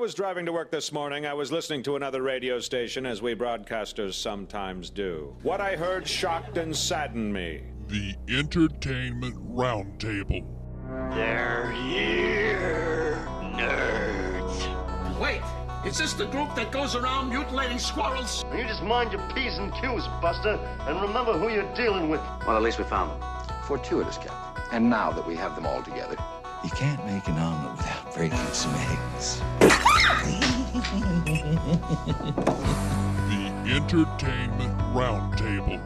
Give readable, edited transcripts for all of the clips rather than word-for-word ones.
was driving to work this morning, I was listening to another radio station, as we broadcasters sometimes do. What I heard shocked and saddened me. The Entertainment Roundtable. They're here, nerds. Wait, is this the group that goes around mutilating squirrels? You just mind your P's and Q's, Buster, and remember who you're dealing with. Well, at least we found them. Fortuitous, Captain. And now that we have them all together, you can't make an omelet without breaking some eggs. The Entertainment Roundtable.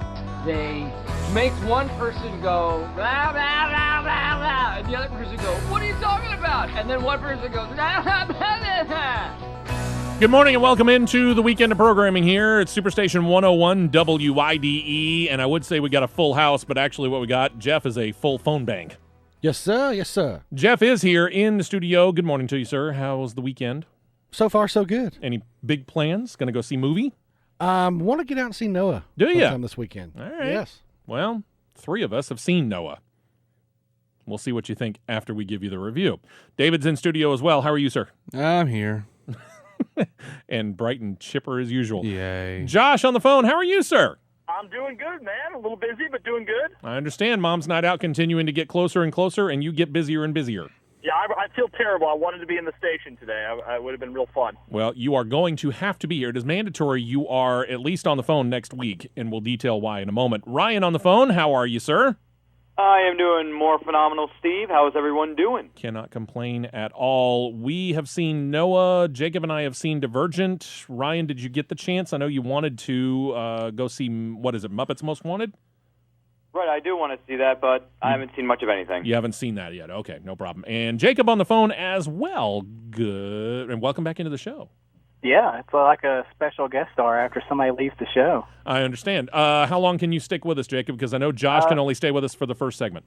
They make one person go, blah, blah, blah, blah, blah, and the other person go, what are you talking about? And then one person goes, blah, blah, blah, blah. Good morning and welcome into the weekend of programming here at Superstation 101 WIDE. And I would say we got a full house, but actually what we got, Jeff, is a full phone bank. Yes, sir. Yes, sir. Jeff is here in the studio. Good morning to you, sir. How was the weekend? So far, so good. Any big plans? Going to go see movie? Want to get out and see Noah. Do you? Sometime this weekend. All right. Yes. Well, 3 of us have seen Noah. We'll see what you think after we give you the review. David's in studio as well. How are you, sir? I'm here. And bright and chipper as usual. Yay. Josh on the phone. How are you, sir? I'm doing good, man. A little busy, but doing good. I understand. Mom's Night Out continuing to get closer and closer, and you get busier and busier. Yeah, I feel terrible. I wanted to be in the station today. It would have been real fun. Well, you are going to have to be here. It is mandatory. You are at least on the phone next week, and we'll detail why in a moment. Ryan on the phone. How are you, sir? I am doing more phenomenal, Steve. How is everyone doing? Cannot complain at all. We have seen Noah. Jacob and I have seen Divergent. Ryan, did you get the chance? I know you wanted to go see, what is it, Muppets Most Wanted? Right, I do want to see that, but I haven't seen much of anything. You haven't seen that yet. Okay, no problem. And Jacob on the phone as well. Good. And welcome back into the show. Yeah, it's like a special guest star after somebody leaves the show. I understand. How long can you stick with us, Jacob? Because I know Josh can only stay with us for the first segment.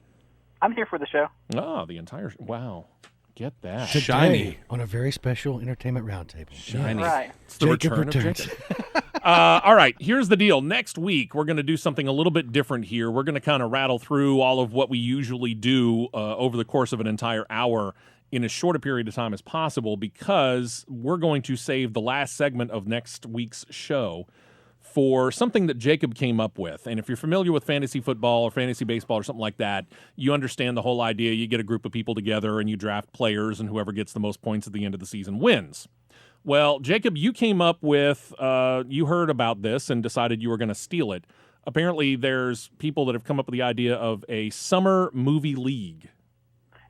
I'm here for the show. Oh, the entire... Wow. Get that. Today, shiny. On a very special Entertainment Roundtable. Shiny. Right. It's the Jacob return returns. of Jacob. All right, here's the deal. Next week, we're going to do something a little bit different here. We're going to kind of rattle through all of what we usually do over the course of an entire hour in as short a period of time as possible, because we're going to save the last segment of next week's show for something that Jacob came up with. And if you're familiar with fantasy football or fantasy baseball or something like that, you understand the whole idea. You get a group of people together and you draft players, and whoever gets the most points at the end of the season wins. Well, Jacob, you came up with, you heard about this and decided you were going to steal it. Apparently, there's people that have come up with the idea of a summer movie league.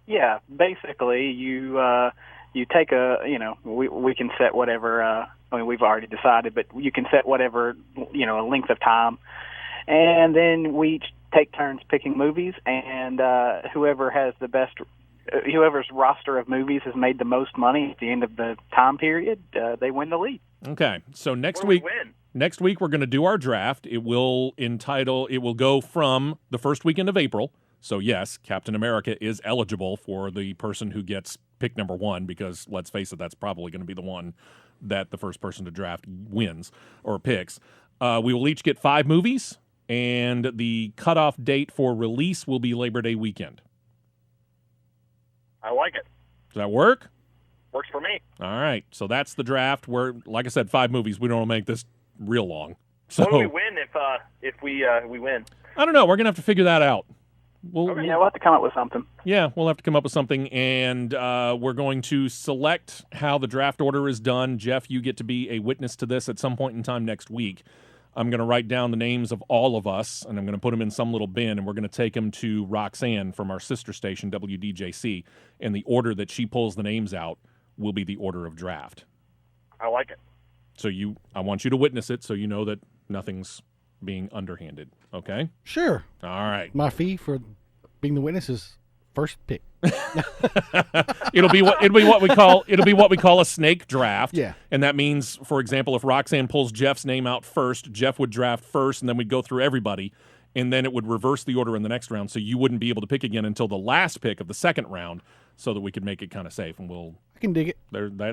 Yeah, basically, you take we can set whatever. I mean, we've already decided, but you can set whatever a length of time, and then we each take turns picking movies, and whoever has the best. Whoever's roster of movies has made the most money at the end of the time period, they win the league. Okay, so next week we're going to do our draft. It will go from the first weekend of April. So yes, Captain America is eligible for the person who gets pick number 1, because let's face it, that's probably going to be the one that the first person to draft wins or picks. We will each get 5 movies, and the cutoff date for release will be Labor Day weekend. I like it. Does that work? Works for me. All right. So that's the draft. We're, like I said, 5 movies. We don't want to make this real long. So what do we win if we win? I don't know. We're going to have to figure that out. We'll have to come up with something. Yeah, we'll have to come up with something, and we're going to select how the draft order is done. Jeff, you get to be a witness to this at some point in time next week. I'm going to write down the names of all of us, and I'm going to put them in some little bin, and we're going to take them to Roxanne from our sister station, WDJC, and the order that she pulls the names out will be the order of draft. I like it. So I want you to witness it so you know that nothing's being underhanded, okay? Sure. All right. My fee for being the witness is first pick. It'll be what we call a snake draft. Yeah. And that means, for example, if Roxanne pulls Jeff's name out first, Jeff would draft first, and then we'd go through everybody, and then it would reverse the order in the next round, so you wouldn't be able to pick again until the last pick of the second round, so that we could make it kind of safe. And I can dig it.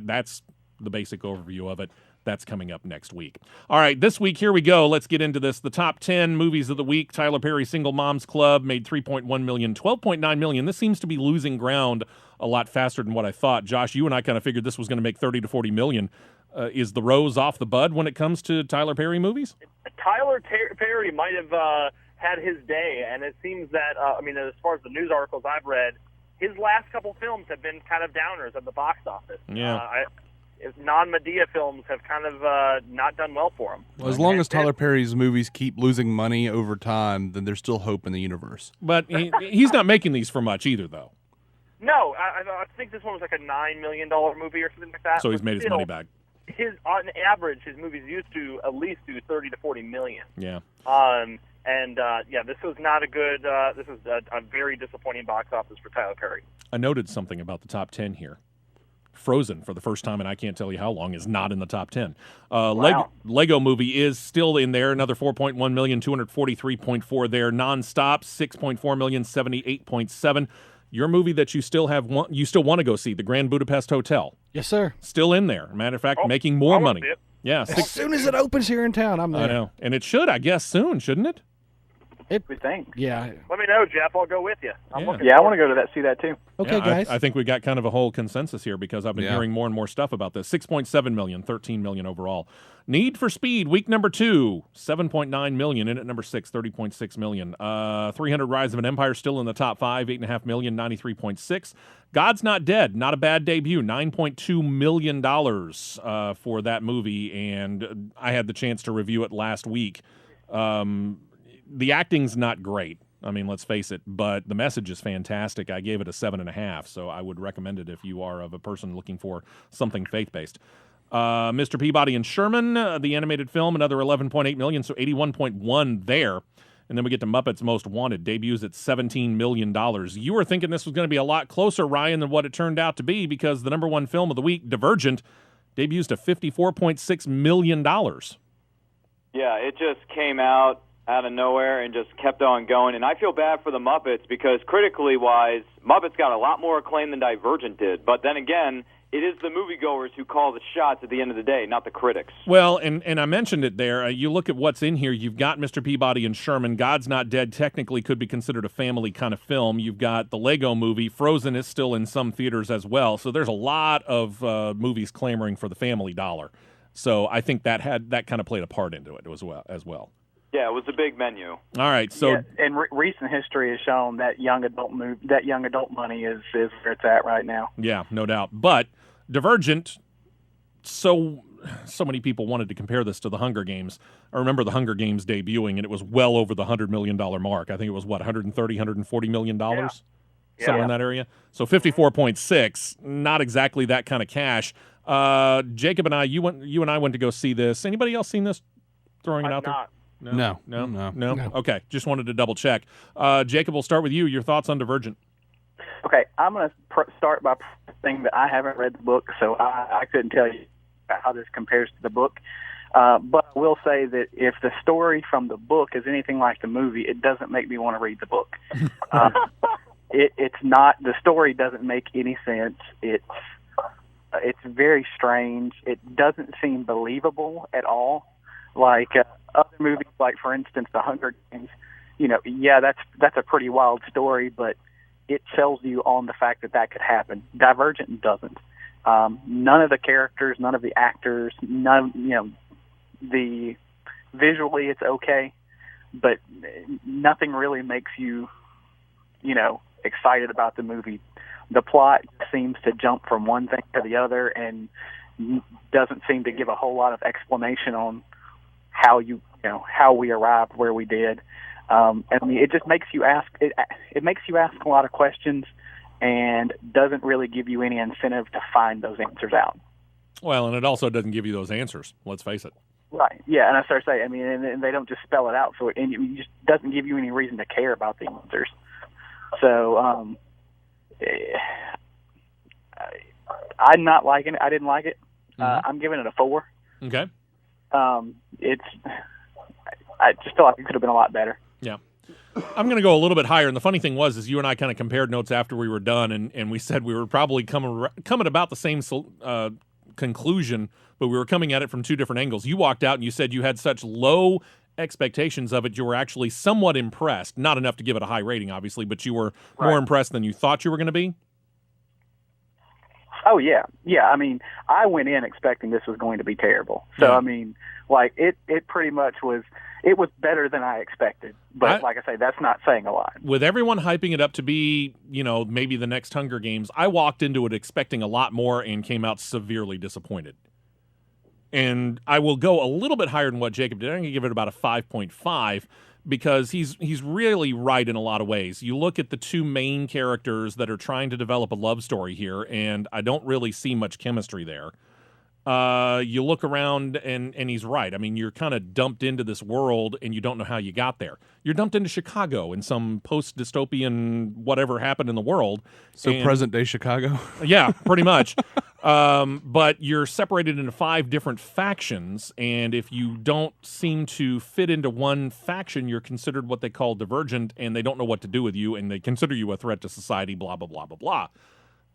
That's the basic overview of it. That's coming up next week. All right, this week, here we go. Let's get into this. The top 10 movies of the week. Tyler Perry Single Moms Club made $3.1 million, $12.9 million. This seems to be losing ground a lot faster than what I thought. Josh, you and I kind of figured this was going to make 30 to 40 million. Is the rose off the bud when it comes to Tyler Perry movies? Tyler Perry might have had his day, and it seems that, as far as the news articles I've read, his last couple films have been kind of downers at the box office. Yeah. Non-Medea films have kind of not done well for him. Well, as long as Tyler Perry's movies keep losing money over time, then there's still hope in the universe. But he's not making these for much either, though. No, I think this one was like a $9 million movie or something like that. So he's made his money back. On average, his movies used to at least do 30 to 40 million. Yeah. This was not a good. This is a very disappointing box office for Tyler Perry. I noted something about the top 10 here. Frozen, for the first time, and I can't tell you how long, is not in the top 10. Wow. Lego Movie is still in there, another 4.1 million, 243.4 there. Nonstop, 6.4 million, 78.7. Your movie that you still want to go see, The Grand Budapest Hotel. Yes, sir. Still in there. Matter of fact, making more money. Yeah, as soon as it opens here in town, I'm there. I know, and it should, I guess, soon, shouldn't it? We think. Yeah. Let me know, Jeff. I'll go with you. I want to go to see that too. Okay, guys. I think we got kind of a whole consensus here because I've been hearing more and more stuff about this. 6.7 million, 13 million overall. Need for Speed, week number 2, 7.9 million. In at number 6, 30.6 million. 300 Rise of an Empire still in the top 5, 8.5 million, 93.6. God's Not Dead, not a bad debut, $9.2 million for that movie, and I had the chance to review it last week. The acting's not great. I mean, let's face it, but the message is fantastic. I gave it a 7.5, so I would recommend it if you are of a person looking for something faith-based. Mr. Peabody and Sherman, the animated film, another 11.8 million, so 81.1 there. And then we get to Muppets Most Wanted, debuts at $17 million. You were thinking this was going to be a lot closer, Ryan, than what it turned out to be because the number one film of the week, Divergent, debuts to $54.6 million. Yeah, it just came out of nowhere and just kept on going. And I feel bad for the Muppets because critically wise, Muppets got a lot more acclaim than Divergent did. But then again, it is the moviegoers who call the shots at the end of the day, not the critics. Well, and I mentioned it there. You look at what's in here. You've got Mr. Peabody and Sherman. God's Not Dead technically could be considered a family kind of film. You've got the Lego Movie. Frozen is still in some theaters as well. So there's a lot of movies clamoring for the family dollar. So I think that kind of played a part into it as well. Yeah, it was a big menu. All right, so and recent history has shown that young adult money is where it's at right now. Yeah, no doubt. But Divergent, so many people wanted to compare this to the Hunger Games. I remember the Hunger Games debuting, and it was well over the $100 million mark. I think it was, $140 million? Somewhere in that area. So 54.6, not exactly that kind of cash. Jacob and I, you and I went to go see this. Anybody else seen this? Throwing it out there? No. Okay, just wanted to double check. Jacob, we'll start with you. Your thoughts on Divergent? Okay, I'm going to start by saying that I haven't read the book, so I couldn't tell you how this compares to the book. But I will say that if the story from the book is anything like the movie, it doesn't make me want to read the book. It's not. The story doesn't make any sense. It's very strange. It doesn't seem believable at all. Like other movies, like for instance, The Hunger Games. That's a pretty wild story, but it sells you on the fact that could happen. Divergent doesn't. None of the characters, none of the actors, the visually it's okay, but nothing really makes you, excited about the movie. The plot seems to jump from one thing to the other and doesn't seem to give a whole lot of explanation on how we arrived where we did. It just makes you ask. It makes you ask a lot of questions, and doesn't really give you any incentive to find those answers out. Well, and it also doesn't give you those answers. Let's face it. Right. Yeah, and I start saying, and they don't just spell it out for it, and it just doesn't give you any reason to care about the answers. So, I'm not liking it. I didn't like it. I'm giving it a 4. Okay. I just feel like it could have been a lot better. Yeah. I'm going to go a little bit higher. And the funny thing is you and I kind of compared notes after we were done, and we said we were probably coming about the same conclusion, but we were coming at it from two different angles. You walked out and you said you had such low expectations of it, you were actually somewhat impressed. Not enough to give it a high rating, obviously, but you were more impressed than you thought you were going to be? Oh, yeah. Yeah, I mean, I went in expecting this was going to be terrible. So, I mean, like, it pretty much was, it was better than I expected. But like I say, that's not saying a lot. With everyone hyping it up to be, maybe the next Hunger Games, I walked into it expecting a lot more and came out severely disappointed. And I will go a little bit higher than what Jacob did. I'm going to give it about a 5.5 because he's really right in a lot of ways. You look at the two main characters that are trying to develop a love story here, and I don't really see much chemistry there. You look around, and he's right. I mean, you're kind of dumped into this world, and you don't know how you got there. You're dumped into Chicago in some post-dystopian whatever happened in the world. So present-day Chicago? Yeah, pretty much. But you're separated into 5 different factions, and if you don't seem to fit into one faction, you're considered what they call divergent, and they don't know what to do with you, and they consider you a threat to society, blah, blah, blah, blah, blah.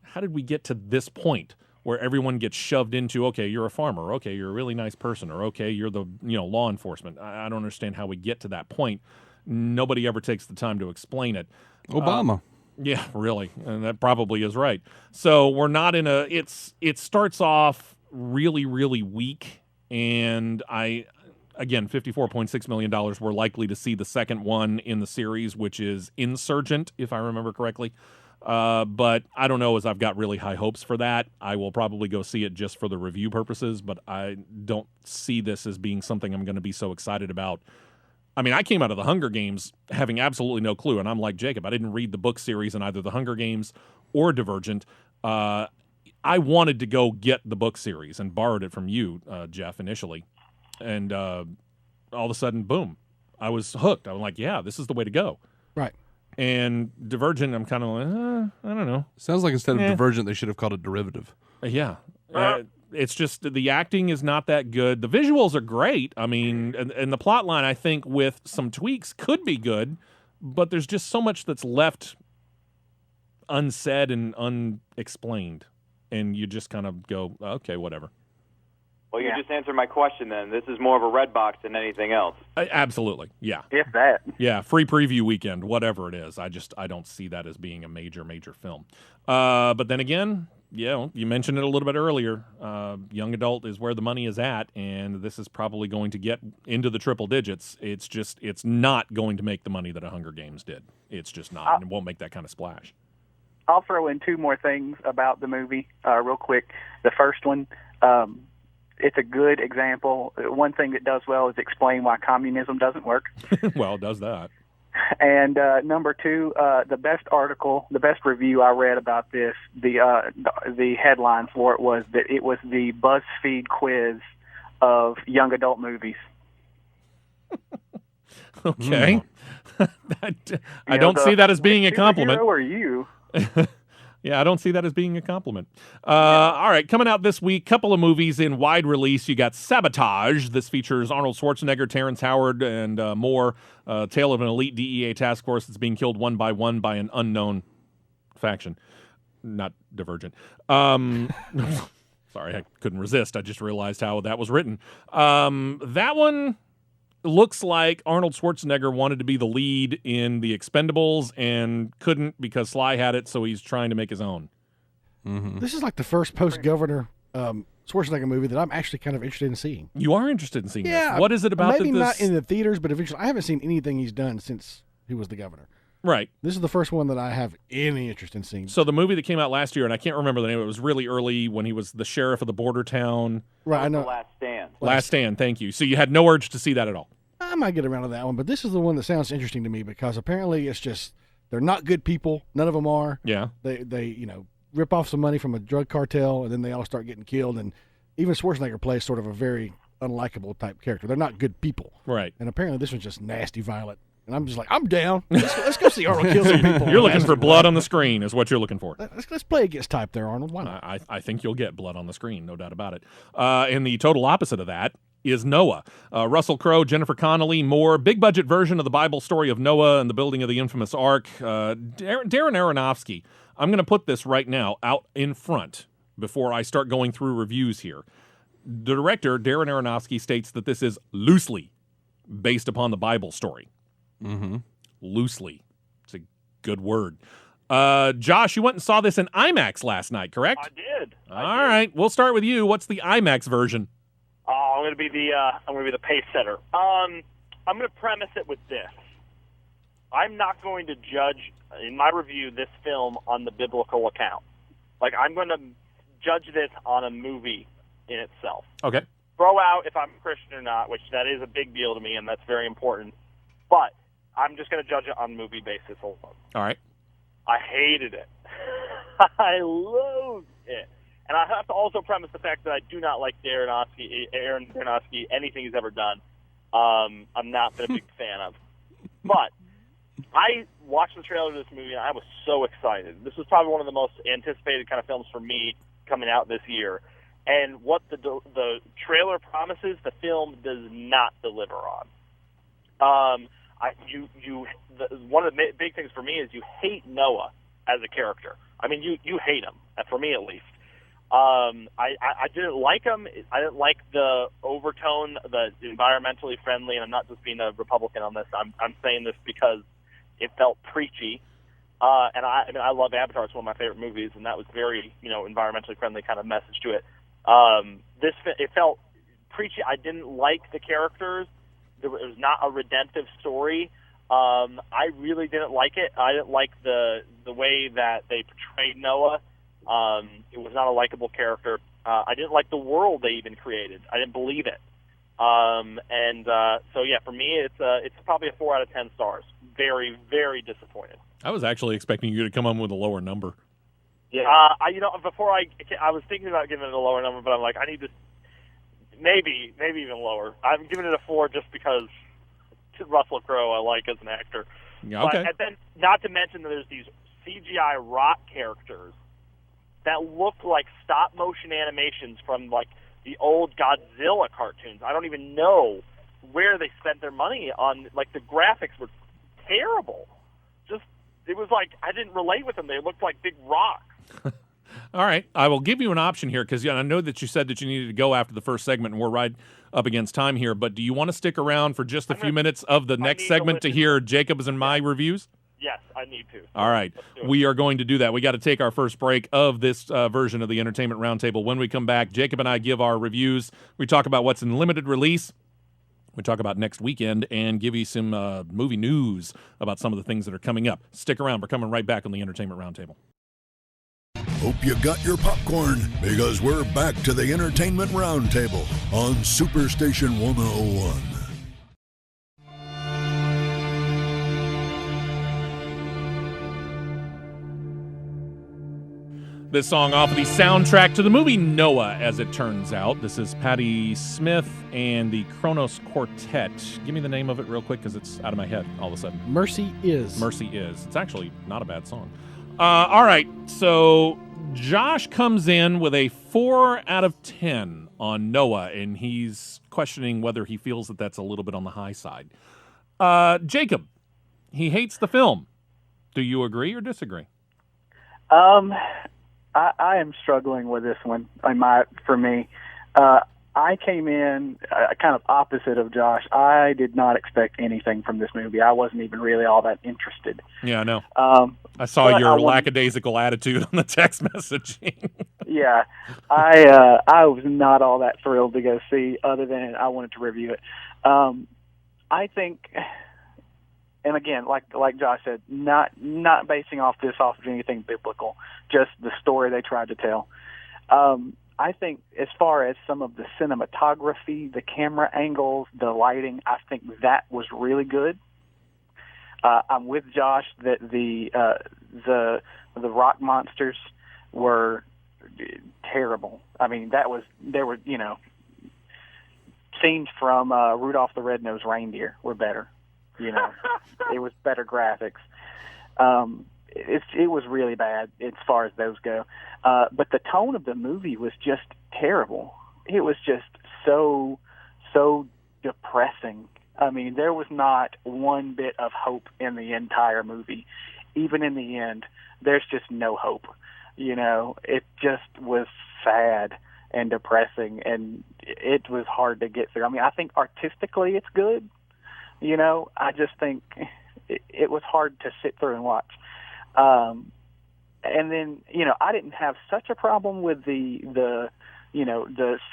How did we get to this point where everyone gets shoved into, okay, you're a farmer, okay, you're a really nice person, or okay, you're the law enforcement? I don't understand how we get to that point. Nobody ever takes the time to explain it. Obama. Yeah, really, and that probably is right. So we're not in a. It starts off really, really weak, and again, $54.6 million. We're likely to see the second one in the series, which is Insurgent, if I remember correctly. But I don't know, as I've got really high hopes for that. I will probably go see it just for the review purposes, but I don't see this as being something I'm going to be so excited about. I mean, I came out of the Hunger Games having absolutely no clue, and I'm like Jacob. I didn't read the book series in either the Hunger Games or Divergent. I wanted to go get the book series and borrowed it from you, Jeff, initially. And all of a sudden, boom, I was hooked. I was like, yeah, this is the way to go. Right. And Divergent, I'm kind of like, I don't know. Sounds like instead of Divergent, they should have called it Derivative. Yeah. It's just the acting is not that good. The visuals are great. I mean, and the plot line, I think, with some tweaks could be good, but there's just so much that's left unsaid and unexplained. And you just kind of go, okay, whatever. Well, you just answered my question then. This is more of a red box than anything else. Absolutely, yeah. If that. Yeah, free preview weekend, whatever it is. I don't see that as being a major film. But then again, you mentioned it a little bit earlier. Young adult is where the money is at, and this is probably going to get into the triple digits. It's not going to make the money that a Hunger Games did. It's just not, and it won't make that kind of splash. I'll throw in 2 more things about the movie real quick. The first one, it's a good example. One thing that does well is explain why communism doesn't work. Well, it does that. And number 2, the best review I read about this, the headline for it was that it was the BuzzFeed quiz of young adult movies. Okay. I don't see that as being a compliment. Who are you? Yeah, I don't see that as being a compliment. All right, coming out this week, couple of movies in wide release. You got Sabotage. This features Arnold Schwarzenegger, Terrence Howard, and more. Tale of an elite DEA task force that's being killed one by one by an unknown faction. Not Divergent. Sorry, I couldn't resist. I just realized how that was written. That one looks like Arnold Schwarzenegger wanted to be the lead in The Expendables and couldn't because Sly had it, so he's trying to make his own. Mm-hmm. This is like the first post-Governor Schwarzenegger movie that I'm actually kind of interested in seeing. You are interested in seeing this? What is it about maybe not in the theaters, but eventually. I haven't seen anything he's done since he was the governor. Right. This is the first one that I have any interest in seeing. So the movie that came out last year, and I can't remember the name, it was really early when he was the sheriff of the border town. Right, I know. The Last Stand. Last Stand, thank you. So you had no urge to see that at all. I might get around to that one, but this is the one that sounds interesting to me because apparently it's just, they're not good people. None of them are. Yeah. They rip off some money from a drug cartel, and then they all start getting killed, and even Schwarzenegger plays sort of a very unlikable type character. They're not good people. Right. And apparently this one's just nasty, violent. And I'm just like, I'm down. Let's go see Arnold kill some people. You're looking for blood on the screen is what you're looking for. Let's play against type there, Arnold. Why not? I think you'll get blood on the screen, no doubt about it. And the total opposite of that is Noah. Russell Crowe, Jennifer Connelly, more big-budget version of the Bible story of Noah and the building of the infamous Ark. Darren Aronofsky, I'm going to put this right now out in front. before I start going through reviews here. The director, Darren Aronofsky, states that this is loosely based upon the Bible story. Mm-hmm. Loosely. It's a good word. Josh, you went and saw this in IMAX last night, correct? I did. All right, we'll start with you. What's the IMAX version? I'm going to be the pace setter. I'm going to premise it with this. I'm not going to judge in my review this film on the biblical account. Like, I'm going to judge this on a movie in itself. Okay. Throw out if I'm a Christian or not, which that is a big deal to me, and that's very important. But I'm just going to judge it on movie basis alone. All right. I hated it. I loathed it. And I have to also premise the fact that I do not like Aaron Aronofsky, anything he's ever done. I'm not been a big fan of. But I watched the trailer of this movie, and I was so excited. This was probably one of the most anticipated kind of films for me coming out this year. And what the trailer promises, the film does not deliver on. One of the big things for me is you hate Noah as a character. I mean, you hate him, for me at least. I didn't like him. I didn't like the overtone, the environmentally friendly, and I'm not just being a Republican on this. I'm saying this because it felt preachy. And I love Avatar. It's one of my favorite movies, and that was very, environmentally friendly kind of message to it. It felt preachy. I didn't like the characters. It was not a redemptive story. I really didn't like it. I didn't like the way that they portrayed Noah. It was not a likable character. I didn't like the world they even created. I didn't believe it. So yeah, for me, it's probably a 4 out of 10 stars. Very, very disappointed. I was actually expecting you to come on with a lower number. Yeah. Before I was thinking about giving it a lower number, but I'm like, I need to maybe even lower. I'm giving it a 4 just because Russell Crowe I like as an actor. Yeah, okay. But, and then, not to mention that there's these CGI rock characters that look like stop motion animations from like the old Godzilla cartoons. I don't even know where they spent their money on. Like, the graphics were terrible. It was like I didn't relate with them. They looked like big rocks. All right. I will give you an option here because I know that you said that you needed to go after the first segment, and we're right up against time here. But do you want to stick around for just a few minutes of the next segment to hear Jacob's and my reviews? Yes, I need to. All right. We are going to do that. We got to take our first break of this version of the Entertainment Roundtable. When we come back, Jacob and I give our reviews. We talk about what's in limited release. We talk about next weekend and give you some movie news about some of the things that are coming up. Stick around. We're coming right back on the Entertainment Roundtable. Hope you got your popcorn, because we're back to the Entertainment Roundtable on Superstation 101. This song off of the soundtrack to the movie Noah, as it turns out. This is Patti Smith and the Kronos Quartet. Give me the name of it real quick because it's out of my head all of a sudden. Mercy Is. Mercy Is. It's actually not a bad song. All right, so Josh comes in with a 4 out of 10 on Noah, and he's questioning whether he feels that that's a little bit on the high side. Jacob, he hates the film. Do you agree or disagree? I am struggling with this one. For me, I came in kind of opposite of Josh. I did not expect anything from this movie. I wasn't even really all that interested. Yeah, I know. I saw your lackadaisical attitude on the text messaging. Yeah, I was not all that thrilled to go see. Other than I wanted to review it. I think. And again, like Josh said, not basing this off of anything biblical, just the story they tried to tell. I think as far as some of the cinematography, the camera angles, the lighting, I think that was really good. I'm with Josh that the rock monsters were terrible. I mean, there were scenes from Rudolph the Red-Nosed Reindeer were better. It was better graphics. It was really bad as far as those go. But the tone of the movie was just terrible. It was just so depressing. I mean, there was not one bit of hope in the entire movie. Even in the end, there's just no hope. It just was sad and depressing, and it was hard to get through. I mean, I think artistically it's good. I just think it was hard to sit through and watch. And then, I didn't have such a problem with the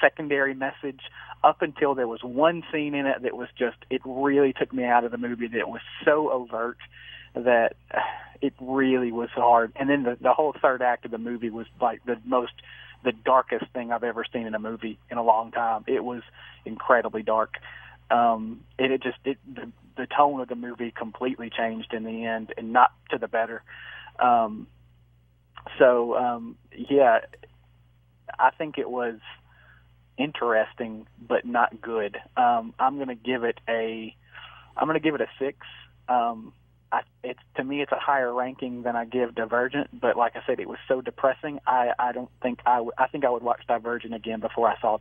secondary message up until there was one scene in it that was just, it really took me out of the movie, that was so overt that it really was hard. And then the whole third act of the movie was like the darkest thing I've ever seen in a movie in a long time. It was incredibly dark. The tone of the movie completely changed in the end, and not to the better. I think it was interesting, but not good. I'm going to give it a 6. To me, it's a higher ranking than I give Divergent, but like I said, it was so depressing. I think I would watch Divergent again before I saw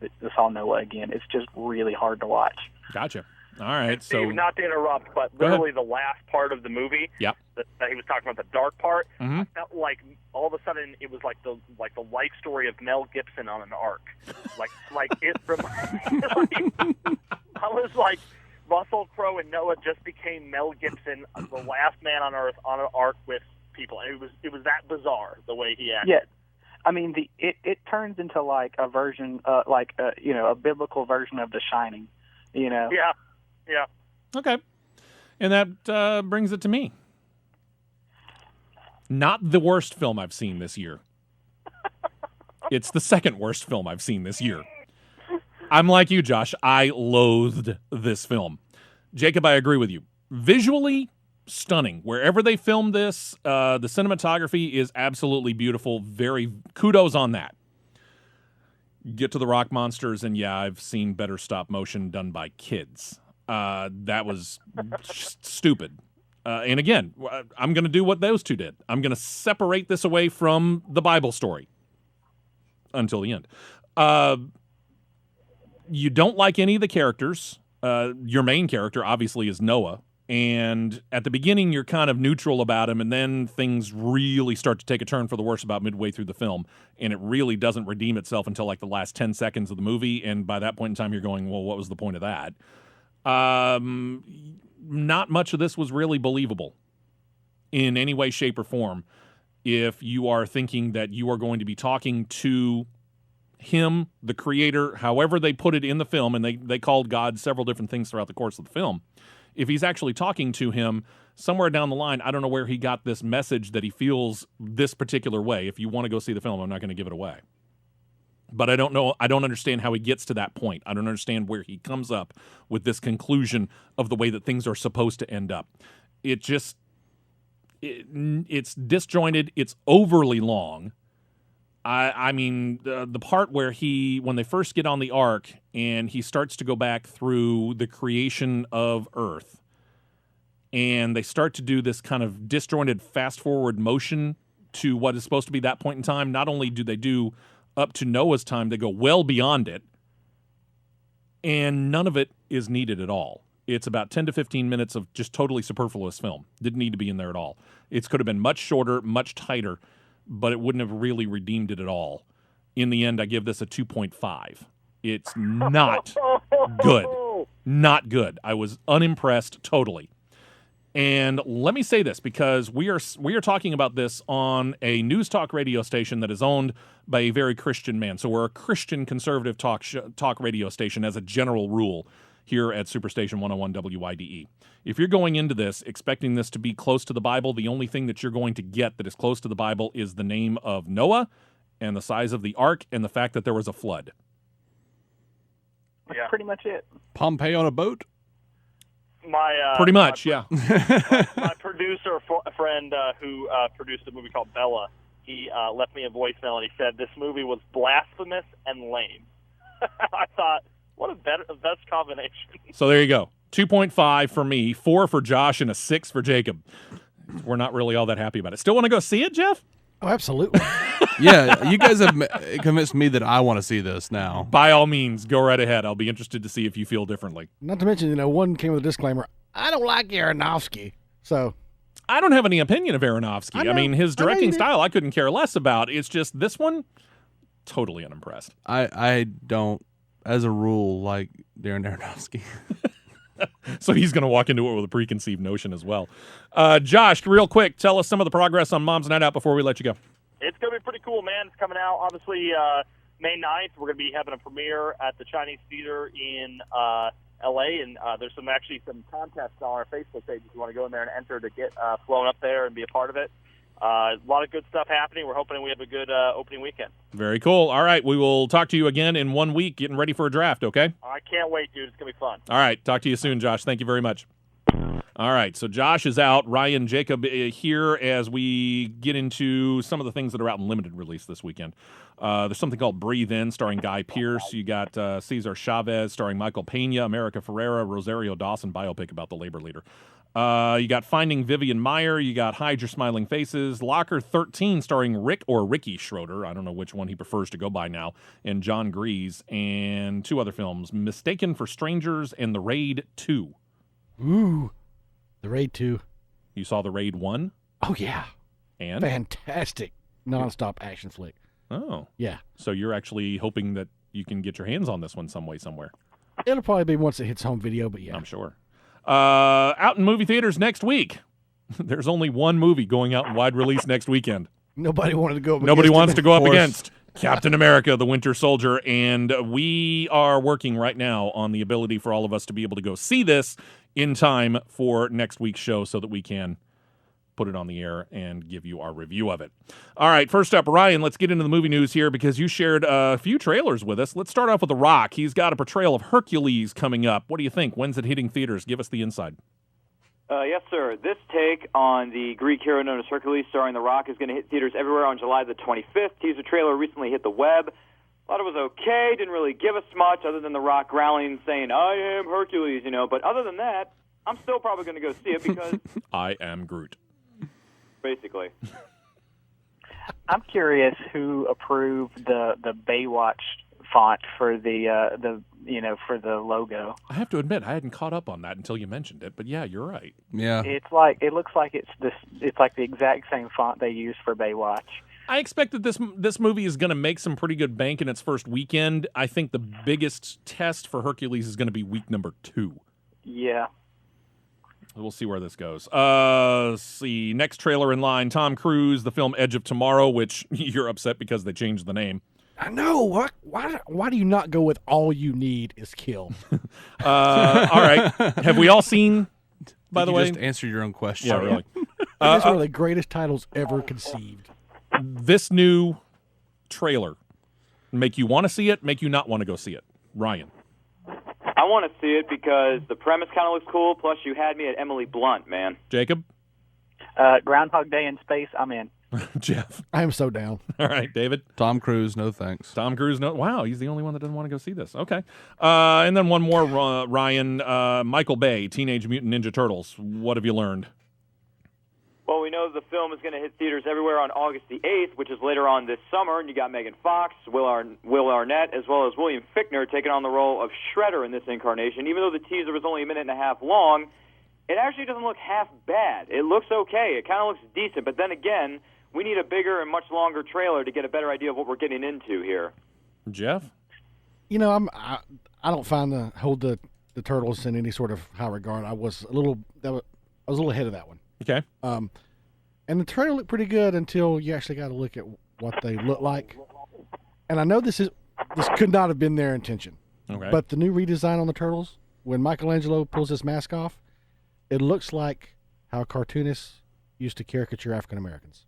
Noah again. It's just really hard to watch. Gotcha. All right. And Steve, not to interrupt, but literally the last part of the movie, yep, that he was talking about, the dark part, mm-hmm. I felt like all of a sudden it was like the life story of Mel Gibson on an ark. I was like, Russell Crowe and Noah just became Mel Gibson, the last man on Earth, on an ark with people. It was that bizarre the way he acted. Yeah, I mean it turns into like a version, a biblical version of The Shining. Yeah. Yeah. Okay. And that brings it to me. Not the worst film I've seen this year. It's the second worst film I've seen this year. I'm like you, Josh. I loathed this film. Jacob, I agree with you. Visually stunning. Wherever they filmed this, the cinematography is absolutely beautiful. Very kudos on that. Get to the rock monsters, and yeah, I've seen better stop motion done by kids. That was stupid. And again, I'm going to do what those two did. I'm going to separate this away from the Bible story until the end. You don't like any of the characters. Your main character, obviously, is Noah. And at the beginning, you're kind of neutral about him, and then things really start to take a turn for the worse about midway through the film. And it really doesn't redeem itself until like the last 10 seconds of the movie. And by that point in time, you're going, well, what was the point of that? Not much of this was really believable in any way, shape, or form. If you are thinking that you are going to be talking to him, the creator, however they put it in the film, and they called God several different things throughout the course of the film. If he's actually talking to him somewhere down the line, I don't know where he got this message that he feels this particular way. If you want to go see the film, I'm not going to give it away. But I don't know. I don't understand how he gets to that point. I don't understand where he comes up with this conclusion of the way that things are supposed to end up. It's disjointed. It's overly long. I mean, the part where when they first get on the ark and he starts to go back through the creation of Earth, and they start to do this kind of disjointed fast-forward motion to what is supposed to be that point in time. Not only do they do up to Noah's time, they go well beyond it, and none of it is needed at all. It's about 10 to 15 minutes of just totally superfluous film. Didn't need to be in there at all. It could have been much shorter, much tighter, but it wouldn't have really redeemed it at all. In the end, I give this a 2.5. It's not good. Not good. I was unimpressed totally. And let me say this, because we are talking about this on a news talk radio station that is owned by a very Christian man. So we're a Christian conservative talk radio station as a general rule here at Superstation 101 WYDE. If you're going into this expecting this to be close to the Bible, the only thing that you're going to get that is close to the Bible is the name of Noah and the size of the ark and the fact that there was a flood. That's pretty much it. Pompeii on a boat? Pretty much, yeah. My producer friend who produced a movie called Bella, he left me a voicemail and he said this movie was blasphemous and lame. I thought, what a best combination. So there you go. 2.5 for me, 4 for Josh, and a 6 for Jacob. We're not really all that happy about it. Still want to go see it, Jeff? Oh, absolutely. Yeah, you guys have convinced me that I want to see this now. By all means, go right ahead. I'll be interested to see if you feel differently. Not to mention, one came with a disclaimer. I don't like Aronofsky. So, I don't have any opinion of Aronofsky. I mean, his directing it. style I couldn't care less about. It's just this one, totally unimpressed. I don't, as a rule, like Darren Aronofsky. So he's going to walk into it with a preconceived notion as well. Josh, real quick, tell us some of the progress on Mom's Night Out before we let you go. It's going to be pretty cool, man. It's coming out, obviously, May 9th. We're going to be having a premiere at the Chinese Theater in L.A., and there's some contests on our Facebook page if you want to go in there and enter to get flown up there and be a part of it. A lot of good stuff happening. We're hoping we have a good opening weekend. Very cool. All right, we will talk to you again in 1 week, getting ready for a draft, okay? I can't wait, dude. It's going to be fun. All right, talk to you soon, Josh. Thank you very much. All right, so Josh is out. Ryan, Jacob here as we get into some of the things that are out in limited release this weekend. There's something called Breathe In, starring Guy Pearce. You got Cesar Chavez, starring Michael Pena, America Ferrera, Rosario Dawson, biopic about the labor leader. You got Finding Vivian Meyer. You got Hide Your Smiling Faces. Locker 13, starring Ricky Schroeder. I don't know which one he prefers to go by now. And John Grease. And 2 other films, Mistaken for Strangers and The Raid 2. Ooh, The Raid 2. You saw The Raid 1? Oh, yeah. And? Fantastic nonstop action flick. Oh. Yeah. So you're actually hoping that you can get your hands on this one some way, somewhere. It'll probably be once it hits home video, but yeah. I'm sure. Out in movie theaters next week. There's only one movie going out in wide release next weekend. Nobody wanted to go up Nobody against wants it. to go up against Captain America, the Winter Soldier, and we are working right now on the ability for all of us to be able to go see this in time for next week's show so that we can put it on the air and give you our review of it. All right, first up, Ryan, let's get into the movie news here because you shared a few trailers with us. Let's start off with The Rock. He's got a portrayal of Hercules coming up. What do you think? When's it hitting theaters? Give us the inside. Yes, sir. This take on the Greek hero known as Hercules, starring The Rock, is going to hit theaters everywhere on July the 25th. Teaser trailer recently hit the web. Thought it was okay. Didn't really give us much other than The Rock growling and saying, I am Hercules, But other than that, I'm still probably going to go see it because... I am Groot. Basically. I'm curious who approved the Baywatch font for the logo. I have to admit, I hadn't caught up on that until you mentioned it, but yeah, you're right. Yeah. It looks like it's like the exact same font they use for Baywatch. I expect that this movie is going to make some pretty good bank in its first weekend. I think the biggest test for Hercules is going to be week number 2. Yeah. We'll see where this goes. Let's see. Next trailer in line, Tom Cruise, the film Edge of Tomorrow, which you're upset because they changed the name. I know. Why do you not go with All You Need Is Kill? All right. Have we all seen, by the way? Just answer your own question. Yeah, really. It's one of the greatest titles ever conceived. This new trailer, make you want to see it, make you not want to go see it. Ryan. I want to see it because the premise kind of looks cool, plus you had me at Emily Blunt, man. Jacob? Groundhog Day in space, I'm in. Jeff? I am so down. All right, David? Tom Cruise, no thanks. Tom Cruise, no. Wow, he's the only one that doesn't want to go see this. Okay. And then one more, Ryan. Michael Bay, Teenage Mutant Ninja Turtles. What have you learned? Well, we know the film is going to hit theaters everywhere on August the 8th, which is later on this summer, and you got Megan Fox, Will Arnett, as well as William Fichtner taking on the role of Shredder in this incarnation. Even though the teaser was only a minute and a half long, it actually doesn't look half bad. It looks okay. It kind of looks decent, but then again, we need a bigger and much longer trailer to get a better idea of what we're getting into here. Jeff? I don't find hold the Turtles in any sort of high regard. I was a little ahead of that one. Okay. And the trailer looked pretty good until you actually got to look at what they look like. And I know this could not have been their intention. Okay. But the new redesign on the Turtles, when Michelangelo pulls his mask off, it looks like how cartoonists used to caricature African Americans.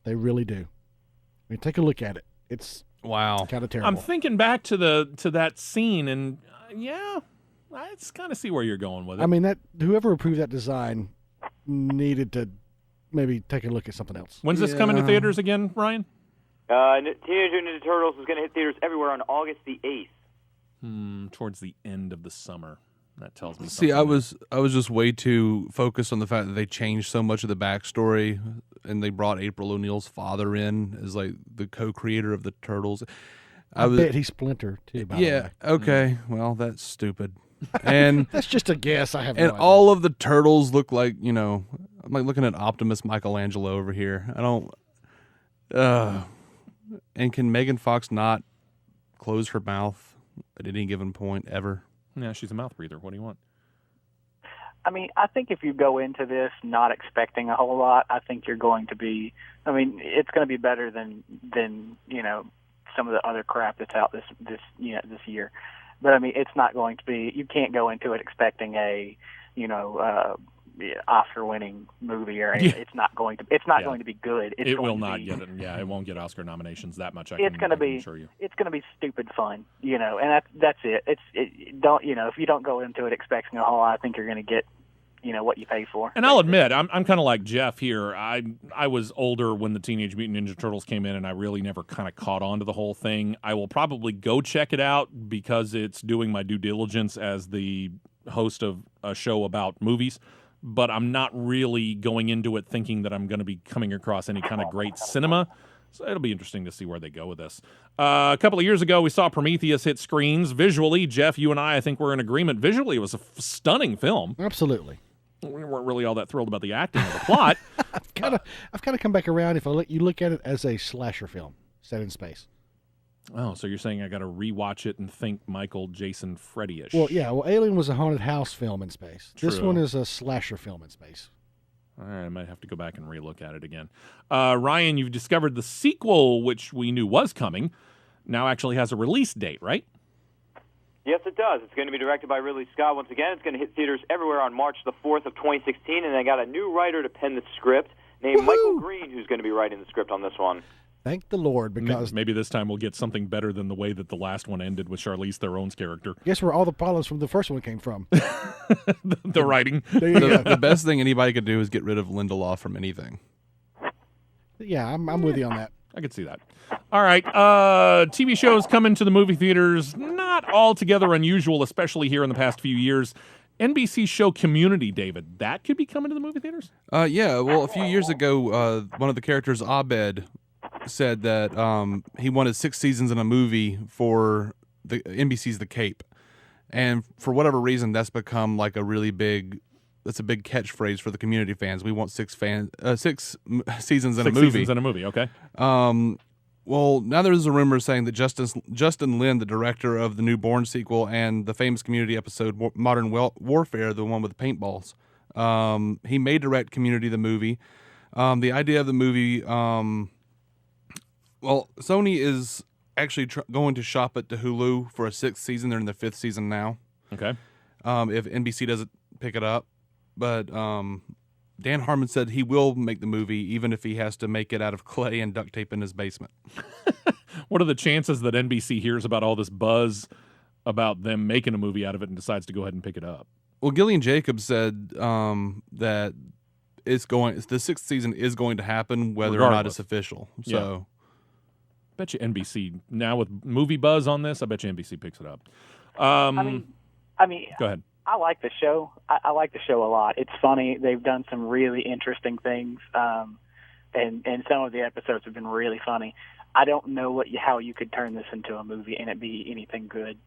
They really do. I mean, take a look at it. It's kind of terrible. I'm thinking back to that scene, and yeah, I just kind of see where you're going with it. I mean, that whoever approved that design needed to maybe take a look at something else. When's this coming to theaters again, Ryan? Teenage Mutant Ninja Turtles is going to hit theaters everywhere on August the 8th. Towards the end of the summer. That tells me See, something. I was just way too focused on the fact that they changed so much of the backstory, and they brought April O'Neil's father in as like the co-creator of the Turtles. I bet he's Splinter too. By the way. Okay. Well, that's stupid. And that's just a guess. I have and no idea. all of the turtles look like I'm like looking at Optimus Michelangelo over here. I don't. And can Megan Fox not close her mouth at any given point ever? Yeah, she's a mouth breather. What do you want? I mean, I think if you go into this not expecting a whole lot, I think you're going to be. I mean, it's going to be better than some of the other crap that's out this year. But I mean, it's not going to be. You can't go into it expecting a Oscar-winning movie or anything. It's not going to. It's not going to be good. It will not get it. Yeah, it won't get Oscar nominations. That much I it's can assure you. It's going to be stupid fun, and that's it. Don't if you don't go into it expecting a whole lot, I think you're going to get what you pay for. And I'll admit, I'm kind of like Jeff here. I was older when the Teenage Mutant Ninja Turtles came in, and I really never kind of caught on to the whole thing. I will probably go check it out because it's doing my due diligence as the host of a show about movies. But I'm not really going into it thinking that I'm going to be coming across any kind of great cinema. So it'll be interesting to see where they go with this. A couple of years ago, we saw Prometheus hit screens. Visually, Jeff, you and I think we're in agreement. Visually, it was a stunning film. Absolutely. We weren't really all that thrilled about the acting or the plot. I've kind of come back around if I let you look at it as a slasher film set in space. Oh, so you're saying I got to rewatch it and think Michael, Jason, Freddy-ish. Well, yeah. Well, Alien was a haunted house film in space. True. This one is a slasher film in space. All right, I might have to go back and relook at it again. Ryan, you've discovered the sequel, which we knew was coming, now actually has a release date, right? Yes, it does. It's going to be directed by Ridley Scott. Once again, it's going to hit theaters everywhere on March the 4th of 2016, and they got a new writer to pen the script named Michael Green, who's going to be writing the script on this one. Thank the Lord, because maybe this time we'll get something better than the way that the last one ended with Charlize Theron's character. Guess where all the problems from the first one came from? the writing. The best thing anybody could do is get rid of Lindelof from anything. Yeah, I'm with you on that. I could see that. All right, TV shows coming to the movie theaters, not altogether unusual, especially here in the past few years. NBC show Community, David, that could be coming to the movie theaters? Yeah, well, a few years ago, one of the characters, Abed, said that he wanted 6 seasons in a movie for the NBC's The Cape. And for whatever reason, that's become like a big catchphrase for the Community fans. We want 6 seasons in a movie. 6 seasons in a movie, okay. Well, now there's a rumor saying that Justin Lin, the director of the new Bourne sequel and the famous Community episode Modern Warfare, the one with the paintballs, he may direct Community the movie. The idea of the movie, well, Sony is actually going to shop it to Hulu for a 6th season. They're in the 5th season now. Okay. If NBC doesn't pick it up. But Dan Harmon said he will make the movie even if he has to make it out of clay and duct tape in his basement. What are the chances that NBC hears about all this buzz about them making a movie out of it and decides to go ahead and pick it up? Well, Gillian Jacobs said that the 6th season is going to happen whether or not it's official. So, bet you NBC now with movie buzz on this. I bet you NBC picks it up. I mean, go ahead. I like the show. I like the show a lot. It's funny. They've done some really interesting things, and some of the episodes have been really funny. I don't know how you could turn this into a movie and it be anything good.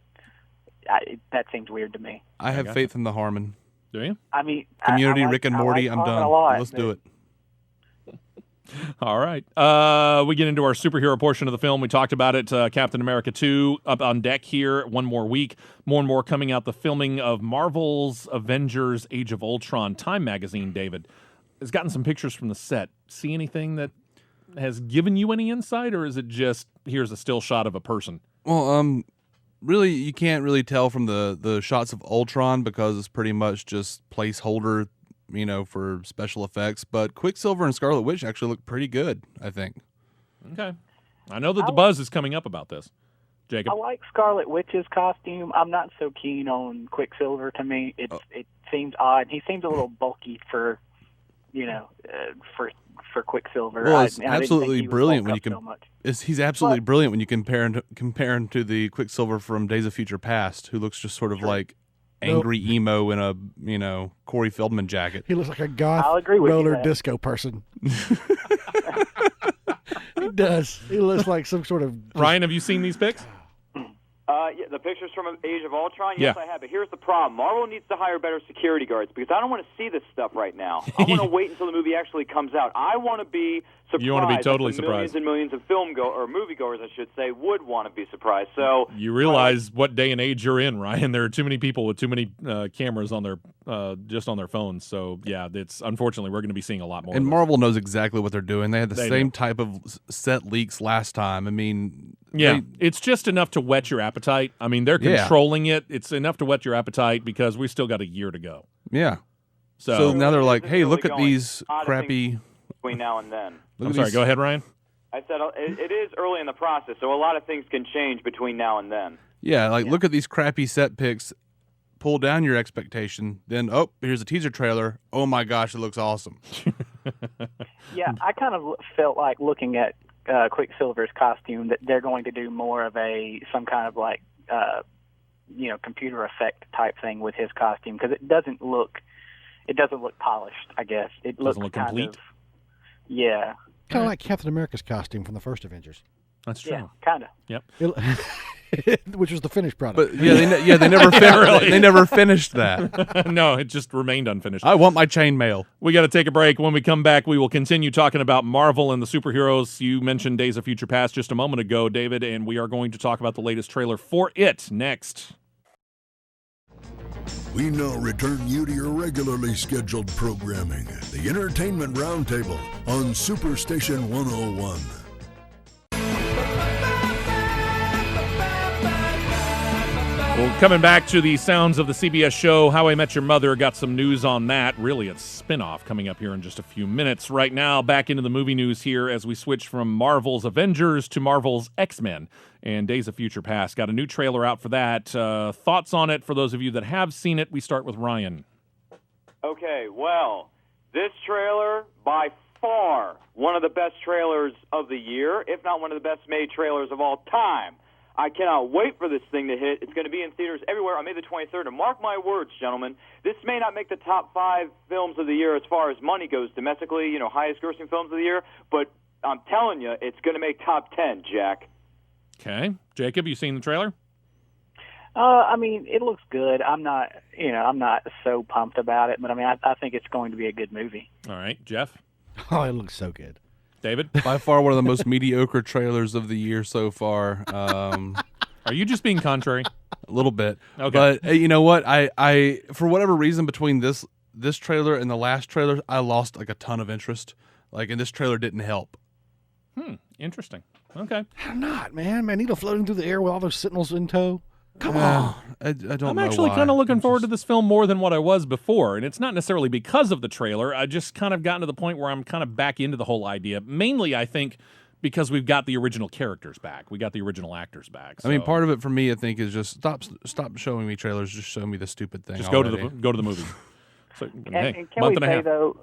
That seems weird to me. I have faith in the Harmon. Do you? I mean, Community, Rick and Morty, I'm done. Let's do it. All right. We get into our superhero portion of the film. We talked about it. Captain America 2 up on deck here. One more week. More and more coming out. The filming of Marvel's Avengers Age of Ultron. Time magazine, David, has gotten some pictures from the set. See anything that has given you any insight, or is it just here's a still shot of a person? Well, really, you can't really tell from the shots of Ultron because it's pretty much just placeholder, for special effects. But Quicksilver and Scarlet Witch actually look pretty good, I think. Okay. I know that the buzz is coming up about this. Jacob? I like Scarlet Witch's costume. I'm not so keen on Quicksilver. To me, it seems odd. He seems a little bulky for Quicksilver. Well, it's absolutely brilliant when you he's absolutely brilliant when you compare him to the Quicksilver from Days of Future Past, who looks just sort of like angry emo in a Corey Feldman jacket. He looks like a goth roller disco person. He does. He looks like some sort of... Ryan, have you seen these pics? Yeah, the pictures from Age of Ultron? Yes, I have. But here's the problem. Marvel needs to hire better security guards because I don't want to see this stuff right now. I want to wait until the movie actually comes out. I want to be surprised. You want to be totally surprised. Millions and millions of moviegoers, I should say, would want to be surprised. So you realize what day and age you're in, Ryan. There are too many people with too many cameras on their just on their phones. So yeah, it's unfortunately we're going to be seeing a lot more. And Marvel knows exactly what they're doing. They had the same type of set leaks last time. I mean, it's just enough to whet your appetite. I mean, they're controlling it. It's enough to whet your appetite because we still got a year to go. Yeah. So now they're like, hey, look at these crappy. Between now and then. I'm sorry. Go ahead, Ryan. I said it is early in the process, so a lot of things can change between now and then. Yeah, look at these crappy set pics. Pull down your expectation. Then, here's a teaser trailer. Oh my gosh, it looks awesome. Yeah, I kind of felt like looking at Quicksilver's costume that they're going to do more of some kind of like computer effect type thing with his costume because it doesn't look polished. I guess it doesn't look complete. Yeah, kind of like Captain America's costume from the first Avengers. That's true. Yeah, kind of. Yep. Which was the finished product. But they never they never finished that. No, it just remained unfinished. I want my chainmail. We got to take a break. When we come back, we will continue talking about Marvel and the superheroes. You mentioned Days of Future Past just a moment ago, David, and we are going to talk about the latest trailer for it next. We now return you to your regularly scheduled programming, the Entertainment Roundtable on Superstation 101. Well, coming back to the sounds of the CBS show, How I Met Your Mother, got some news on that. Really, it's spin-off coming up here in just a few minutes. Right now, back into the movie news here as we switch from Marvel's Avengers to Marvel's X-Men and Days of Future Past. Got a new trailer out for that. Thoughts on it for those of you that have seen it? We start with Ryan. Okay, well, this trailer, by far, one of the best trailers of the year, if not one of the best-made trailers of all time. I cannot wait for this thing to hit. It's going to be in theaters everywhere on May the 23rd. And mark my words, gentlemen, this may not make the top 5 films of the year as far as money goes domestically, highest grossing films of the year, but I'm telling you, it's going to make top 10, Jack. Okay. Jacob, you seen the trailer? I mean, it looks good. I'm not so pumped about it, but I mean, I think it's going to be a good movie. All right. Jeff? Oh, it looks so good. David? By far one of the most mediocre trailers of the year so far. Are you just being contrary? A little bit. Okay. But you know what? I for whatever reason between this trailer and the last trailer, I lost like a ton of interest. And this trailer didn't help. Interesting. Okay. How not, man? Magneto floating through the air with all those Sentinels in tow. Come on. I don't know. I'm actually kind of looking forward to this film more than what I was before, and it's not necessarily because of the trailer. I just kind of gotten to the point where I'm kind of back into the whole idea. Mainly, I think, because we've got the original characters back. We got the original actors back. So. I mean, part of it for me, I think, is just stop showing me trailers. Just show me the stupid thing. Just already. go to the movie. So, and can we say though?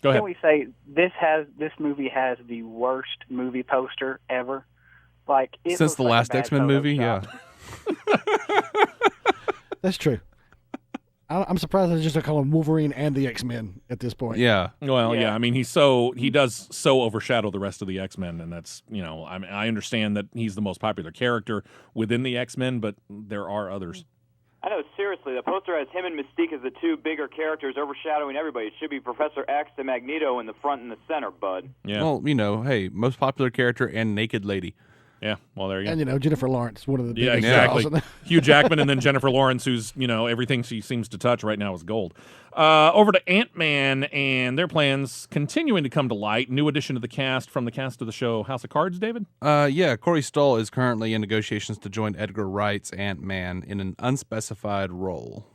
Go ahead. Can we say this movie has the worst movie poster ever? Since the last X-Men movie, yeah. That's true. I'm surprised they just don't call him Wolverine and the X-Men at this point. Yeah. Well, yeah. I mean, he does so overshadow the rest of the X-Men, and that's I understand that he's the most popular character within the X-Men, but there are others. I know, seriously, the poster has him and Mystique as the 2 bigger characters overshadowing everybody. It should be Professor X and Magneto in the front and the center, bud. Yeah. Well, hey, most popular character and naked lady. Yeah, well, there you go. And, Jennifer Lawrence, one of the biggest exactly. Hugh Jackman and then Jennifer Lawrence, who's, everything she seems to touch right now is gold. Over to Ant-Man and their plans continuing to come to light. New addition to the cast from the cast of the show House of Cards, David? Yeah, Corey Stoll is currently in negotiations to join Edgar Wright's Ant-Man in an unspecified role.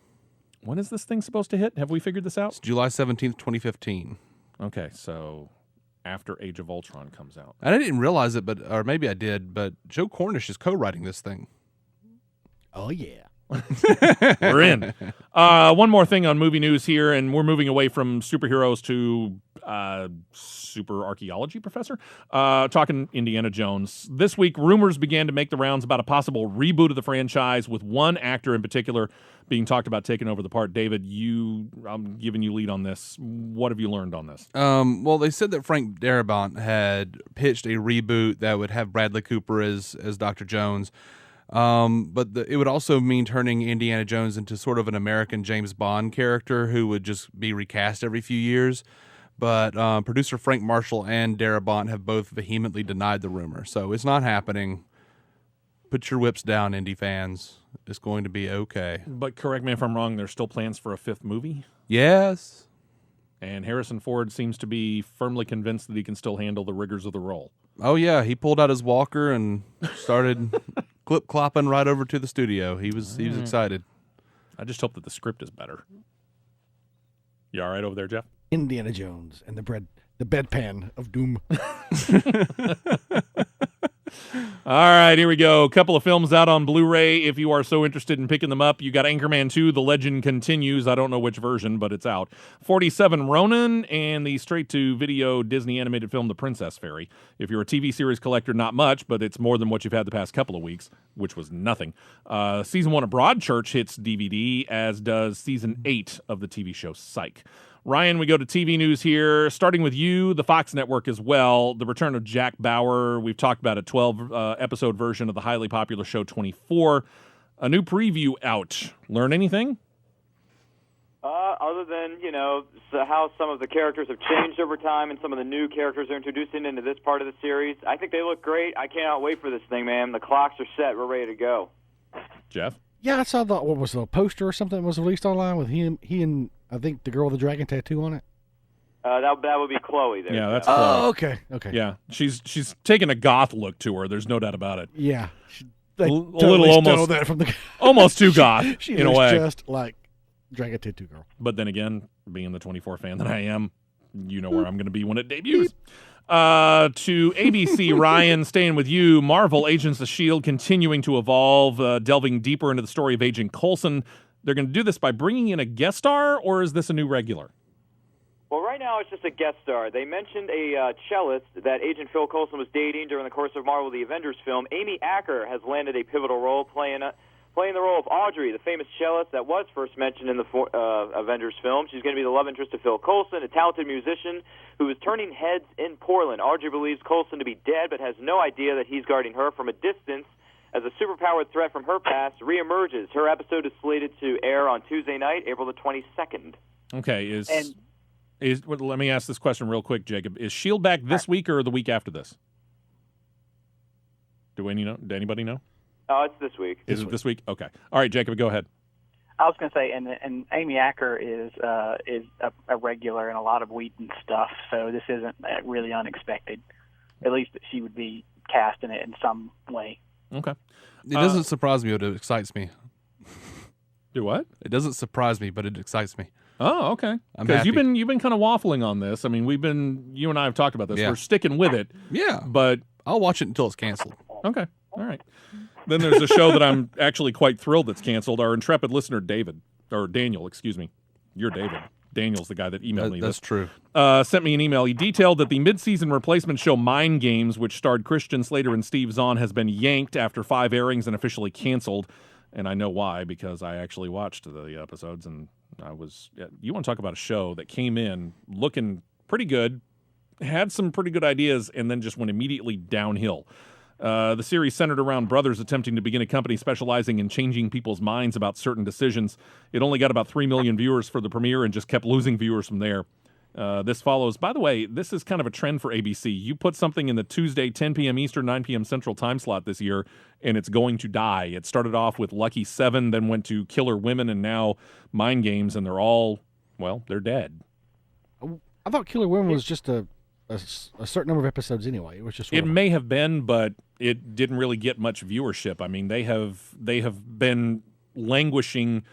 When is this thing supposed to hit? Have we figured this out? It's July 17th, 2015. Okay, so after Age of Ultron comes out. And I didn't realize it, or maybe I did, but Joe Cornish is co-writing this thing. Oh, yeah. We're in. One more thing on movie news here, and we're moving away from superheroes to super archaeology professor. Talking Indiana Jones. This week, rumors began to make the rounds about a possible reboot of the franchise, with one actor in particular being talked about taking over the part. David, I'm giving you lead on this. What have you learned on this? Well, they said that Frank Darabont had pitched a reboot that would have Bradley Cooper as Dr. Jones. But it would also mean turning Indiana Jones into sort of an American James Bond character who would just be recast every few years. But producer Frank Marshall and Darabont have both vehemently denied the rumor. So it's not happening. Put your whips down, indie fans. It's going to be okay. But correct me if I'm wrong, there's still plans for a 5th movie? Yes. And Harrison Ford seems to be firmly convinced that he can still handle the rigors of the role. Oh, yeah. He pulled out his walker and started clip-clopping right over to the studio. He was excited. I just hope that the script is better. You all right over there, Jeff? Indiana Jones and the bedpan of doom. All right, here we go. A couple of films out on Blu-ray. If you are so interested in picking them up, you got Anchorman 2, The Legend Continues. I don't know which version, but it's out. 47 Ronin, and the straight-to-video Disney animated film, The Princess Fairy. If you're a TV series collector, not much, but it's more than what you've had the past couple of weeks, which was nothing. Season 1 of Broadchurch hits DVD, as does Season 8 of the TV show Psych. Ryan, we go to TV news here, starting with you, the Fox Network as well. The return of Jack Bauer. We've talked about a 12-episode version of the highly popular show 24. A new preview out. Learn anything? Other than, how some of the characters have changed over time and some of the new characters are introducing into this part of the series, I think they look great. I cannot wait for this thing, man. The clocks are set. We're ready to go. Jeff? Yeah, I saw the poster or something that was released online with he and I think the girl with the dragon tattoo on it. That would be Chloe there. Yeah, that's Chloe. Oh, okay. Yeah, she's taking a goth look to her. There's no doubt about it. Yeah, a little almost that from the almost too goth she in a way. Just like dragon tattoo girl. But then again, being the 24 fan that I am, you know where I'm going to be when it debuts. To ABC, Ryan, staying with you. Marvel Agents of S.H.I.E.L.D. continuing to evolve, delving deeper into the story of Agent Coulson. They're going to do this by bringing in a guest star, or is this a new regular? Well, right now it's just a guest star. They mentioned a cellist that Agent Phil Coulson was dating during the course of Marvel the Avengers film. Amy Acker has landed a pivotal role playing the role of Audrey, the famous cellist that was first mentioned in the Avengers film. She's going to be the love interest of Phil Coulson, a talented musician who is turning heads in Portland. Audrey believes Coulson to be dead but has no idea that he's guarding her from a distance as a superpowered threat from her past reemerges. Her episode is slated to air on Tuesday night, April the 22nd. Okay, let me ask this question real quick, Jacob. Is S.H.I.E.L.D. back this week or the week after this? Do anybody know? Oh, it's this week. Is it this week? Okay. All right, Jacob, go ahead. I was going to say, and Amy Acker is a regular in a lot of Whedon stuff, so this isn't really unexpected. At least that she would be cast in it in some way. Okay. It doesn't surprise me, but it excites me. Do what? It doesn't surprise me, but it excites me. Oh, okay. Because you've been kind of waffling on this. I mean, you and I have talked about this. Yeah. We're sticking with it. Yeah. But I'll watch it until it's canceled. Okay. All right. Then there's a show that I'm actually quite thrilled that's canceled. Our intrepid listener, Daniel, excuse me. You're David. Daniel's the guy that emailed me this. That's true. Sent me an email. He detailed that the mid-season replacement show Mind Games, which starred Christian Slater and Steve Zahn, has been yanked after 5 airings and officially canceled. And I know why, because I actually watched the episodes, and you want to talk about a show that came in looking pretty good, had some pretty good ideas, and then just went immediately downhill. The series centered around brothers attempting to begin a company specializing in changing people's minds about certain decisions. It only got about 3 million viewers for the premiere and just kept losing viewers from there. This follows, by the way, this is kind of a trend for ABC. You put something in the Tuesday, 10 p.m. Eastern, 9 p.m. Central time slot this year, and it's going to die. It started off with Lucky 7, then went to Killer Women, and now Mind Games, and they're all, they're dead. I thought Killer Women was just a certain number of episodes anyway. It was just it may have been, but it didn't really get much viewership. I mean, they have been languishing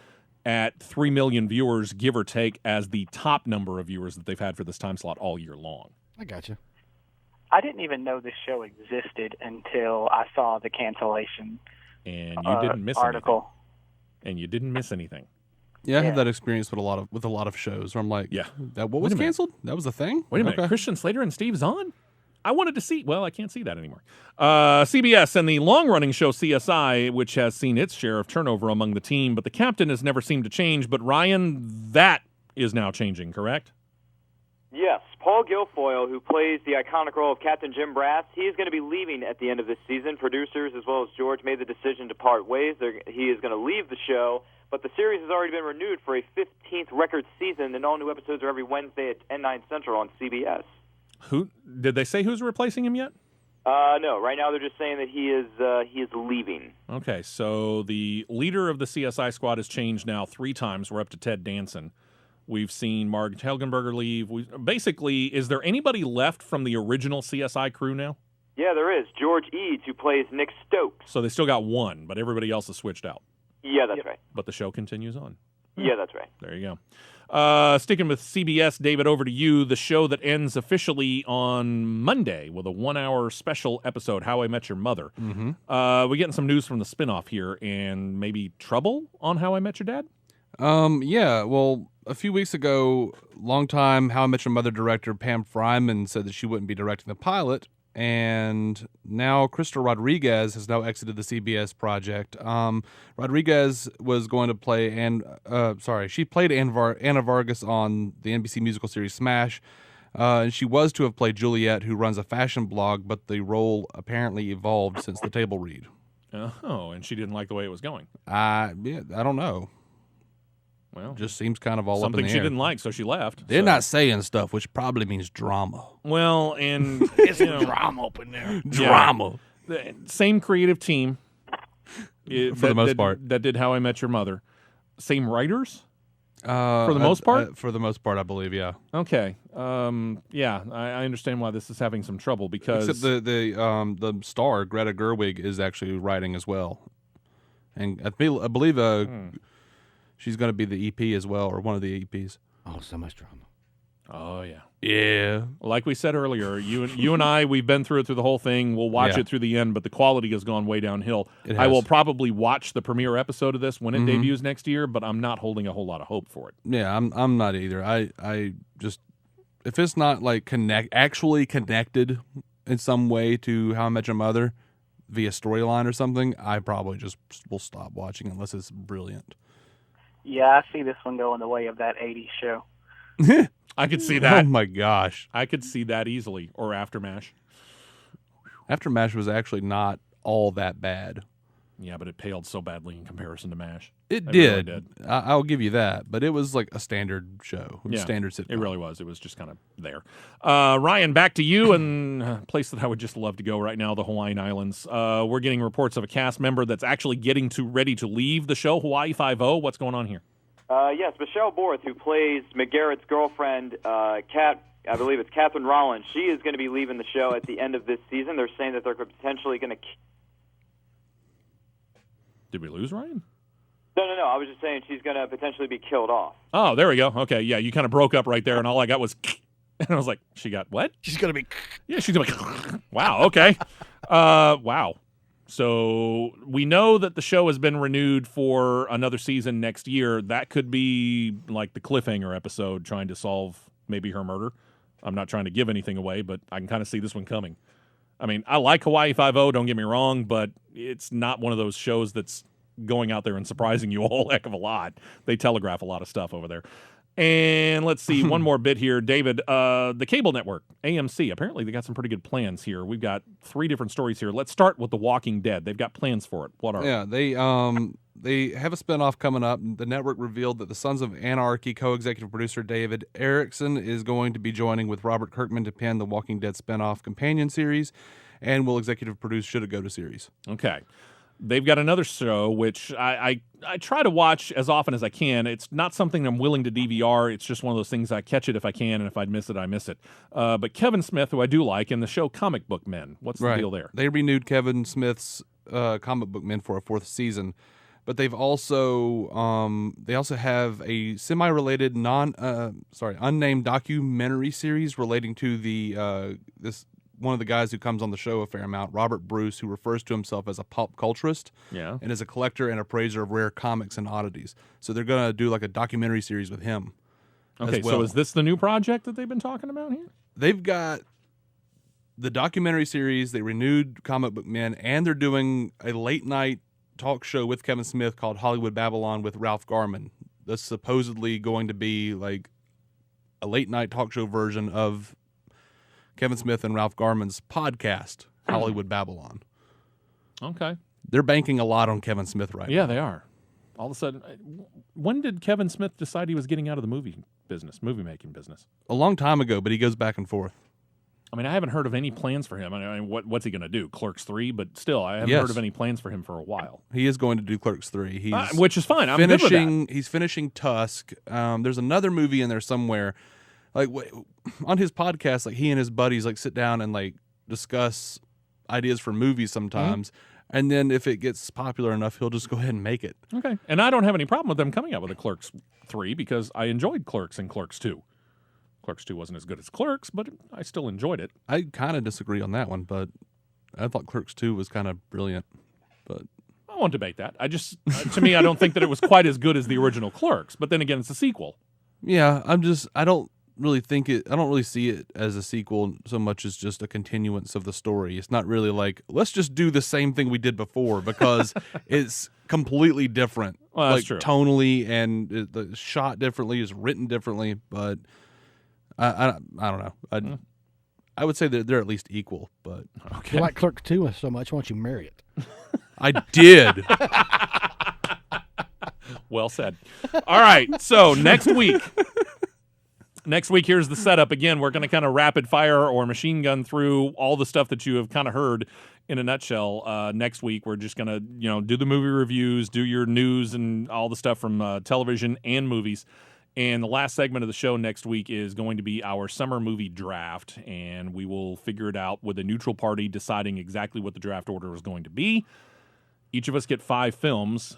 at 3 million viewers, give or take, as the top number of viewers that they've had for this time slot all year long. I got you. I didn't even know this show existed until I saw the cancellation and you didn't miss article. Anything. And you didn't miss anything. Yeah, I have that experience with a lot of shows where I'm like, what was canceled? That was a thing? Wait a minute, Christian Slater and Steve Zahn? I wanted to see. Well, I can't see that anymore. CBS and the long-running show CSI, which has seen its share of turnover among the team, but the captain has never seemed to change. But Ryan, that is now changing, correct? Yes, Paul Guilfoyle, who plays the iconic role of Captain Jim Brass, he is going to be leaving at the end of this season. Producers, as well as George, made the decision to part ways. He is going to leave the show, but the series has already been renewed for a 15th record season, and all new episodes are every Wednesday at 9 Central on CBS. Who did they say who's replacing him yet? No. Right now, they're just saying that he is leaving. Okay, so the leader of the CSI squad has changed now 3 times. We're up to Ted Danson. We've seen Marg Helgenberger leave. Basically, is there anybody left from the original CSI crew now? Yeah, there is. George Eads, who plays Nick Stokes. So they still got one, but everybody else has switched out. Yeah, that's right. But the show continues on. Yeah, that's right. There you go. Sticking with CBS, David, over to you. The show that ends officially on Monday with a 1-hour special episode, How I Met Your Mother. Mm-hmm. We're getting some news from the spinoff here, and maybe trouble on How I Met Your Dad? Yeah, well, a few weeks ago, longtime How I Met Your Mother director Pam Fryman said that she wouldn't be directing the pilot, and now Crystal Rodriguez has now exited the CBS project. Rodriguez was going to play, she played Anna Vargas on the NBC musical series Smash, and she was to have played Juliet, who runs a fashion blog, but the role apparently evolved since the table read. Oh, and she didn't like the way it was going. I don't know. Well, just seems kind of all up in something the she air. didn't like, so she left. They're not saying stuff, which probably means drama. Well, and it's drama up in there. Drama. The same creative team. For the most part. That did How I Met Your Mother. Same writers? For the most part? For the most part, I believe, yeah. Okay. Yeah, I understand why this is having some trouble because... Except the star, Greta Gerwig, is actually writing as well. And I believe she's going to be the EP as well, or one of the EPs. Oh, so much drama. Oh, yeah. Yeah. Like we said earlier, you and I, we've been through the whole thing. We'll watch it through the end, but the quality has gone way downhill. I will probably watch the premiere episode of this when it debuts next year, but I'm not holding a whole lot of hope for it. Yeah, I'm not either. I just, if it's not like actually connected in some way to How I Met Your Mother via storyline or something, I probably just will stop watching unless it's brilliant. Yeah, I see this one going the way of that 80s show. I could see that. Oh, my gosh. I could see that easily. Or Aftermash. Aftermash was actually not all that bad. Yeah, but it paled so badly in comparison to MASH. It really did. I'll give you that. But it was like a standard show. It was standard sitcom. It really was. It was just kind of there. Ryan, back to you, and a place that I would just love to go right now, the Hawaiian Islands. We're getting reports of a cast member that's actually getting ready to leave the show, Hawaii Five-0. What's going on here? Yes, Michelle Borth, who plays McGarrett's girlfriend, Kat, I believe it's Catherine Rollins. She is going to be leaving the show at the end of this season. They're saying that they're potentially going to... Did we lose Ryan? No. I was just saying she's going to potentially be killed off. Oh, there we go. Okay, yeah, you kind of broke up right there, and all I got was... And I was like, she got what? She's going to be... Yeah, she's going to be... Wow, okay. Wow. So we know that the show has been renewed for another season next year. That could be like the cliffhanger episode trying to solve maybe her murder. I'm not trying to give anything away, but I can kind of see this one coming. I mean, I like Hawaii Five-0, don't get me wrong, but it's not one of those shows that's going out there and surprising you a whole heck of a lot. They telegraph a lot of stuff over there. And let's see, one more bit here. David, the cable network, AMC, apparently they got some pretty good plans here. We've got 3 different stories here. Let's start with The Walking Dead. They've got plans for it. What are they have a spinoff coming up. The network revealed that the Sons of Anarchy co-executive producer David Erickson is going to be joining with Robert Kirkman to pen the Walking Dead spinoff companion series and will executive produce Should It Go to series. Okay. They've got another show, which I try to watch as often as I can. It's not something I'm willing to DVR. It's just one of those things I catch it if I can, and if I miss it, I miss it. But Kevin Smith, who I do like, and the show Comic Book Men. What's the deal there? They renewed Kevin Smith's Comic Book Men for a 4th season, but they've also have a semi-related unnamed documentary series relating to the this. One of the guys who comes on the show a fair amount, Robert Bruce, who refers to himself as a pop culturist and is a collector and appraiser of rare comics and oddities. So they're going to do like a documentary series with him. Okay, so is this the new project that they've been talking about here? They've got the documentary series, they renewed Comic Book Men, and they're doing a late-night talk show with Kevin Smith called Hollywood Babylon with Ralph Garman. That's supposedly going to be like a late night talk show version of Kevin Smith and Ralph Garman's podcast, Hollywood Babylon. Okay. They're banking a lot on Kevin Smith right now. Yeah, they are. All of a sudden, when did Kevin Smith decide he was getting out of the movie making business? A long time ago, but he goes back and forth. I mean, I haven't heard of any plans for him. I mean, what's he going to do? Clerks 3? But still, I haven't heard of any plans for him for a while. He is going to do Clerks 3. He's which is fine. I'm good with that. He's finishing Tusk. There's another movie in there somewhere. Like on his podcast, like he and his buddies like sit down and like discuss ideas for movies sometimes. And then if it gets popular enough, he'll just go ahead and make it. Okay. And I don't have any problem with them coming out with a Clerks 3 because I enjoyed Clerks and Clerks 2. Clerks 2 wasn't as good as Clerks, but I still enjoyed it. I kind of disagree on that one, but I thought Clerks 2 was kind of brilliant. But I won't debate that. I just, to me, I don't think that it was quite as good as the original Clerks. But then again, it's a sequel. Yeah, I don't really see it as a sequel so much as just a continuance of the story. It's not really like, let's just do the same thing we did before because it's completely different. Well, that's like true. Tonally and the shot differently, is written differently, but I don't know. I would say that they're at least equal, but You like Clerks 2 so much, why don't you marry it? I did. Well said. All right, so next week, here's the setup. Again, we're going to kind of rapid fire or machine gun through all the stuff that you have kind of heard in a nutshell. Next week, we're just going to do the movie reviews, do your news and all the stuff from television and movies. And the last segment of the show next week is going to be our summer movie draft, and we will figure it out with a neutral party deciding exactly what the draft order is going to be. Each of us get 5 films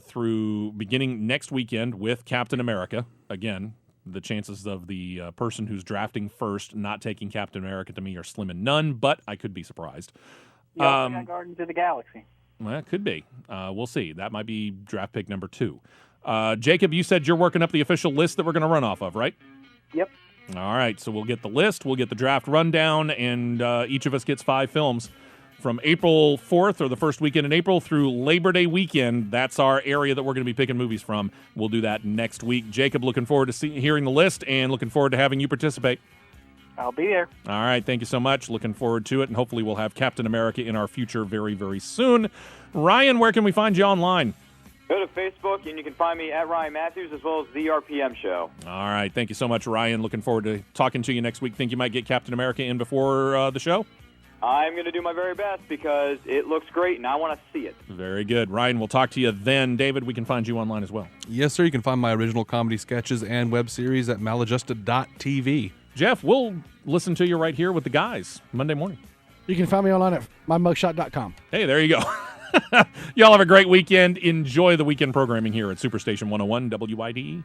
through beginning next weekend with Captain America. Again, the chances of the person who's drafting first not taking Captain America to me are slim and none, but I could be surprised. Yeah, got Guardians of the Galaxy. Well, it could be. We'll see. That might be draft pick number 2. Jacob, you said you're working up the official list that we're going to run off of, right? Yep. All right, so we'll get the list, we'll get the draft rundown, and each of us gets 5 films from April 4th, or the first weekend in April, through Labor Day weekend. That's our area that we're going to be picking movies from. We'll do that next week. Jacob, looking forward to hearing the list, and looking forward to having you participate. I'll be there. All right, thank you so much. Looking forward to it, and hopefully we'll have Captain America in our future very, very soon. Ryan, where can we find you online? Go to Facebook, and you can find me at Ryan Matthews as well as The RPM Show. All right. Thank you so much, Ryan. Looking forward to talking to you next week. Think you might get Captain America in before the show? I'm going to do my very best because it looks great, and I want to see it. Very good. Ryan, we'll talk to you then. David, we can find you online as well. Yes, sir. You can find my original comedy sketches and web series at maladjusted.tv. Jeff, we'll listen to you right here with the guys Monday morning. You can find me online at mymugshot.com. Hey, there you go. Y'all have a great weekend. Enjoy the weekend programming here at Superstation 101 WIDE.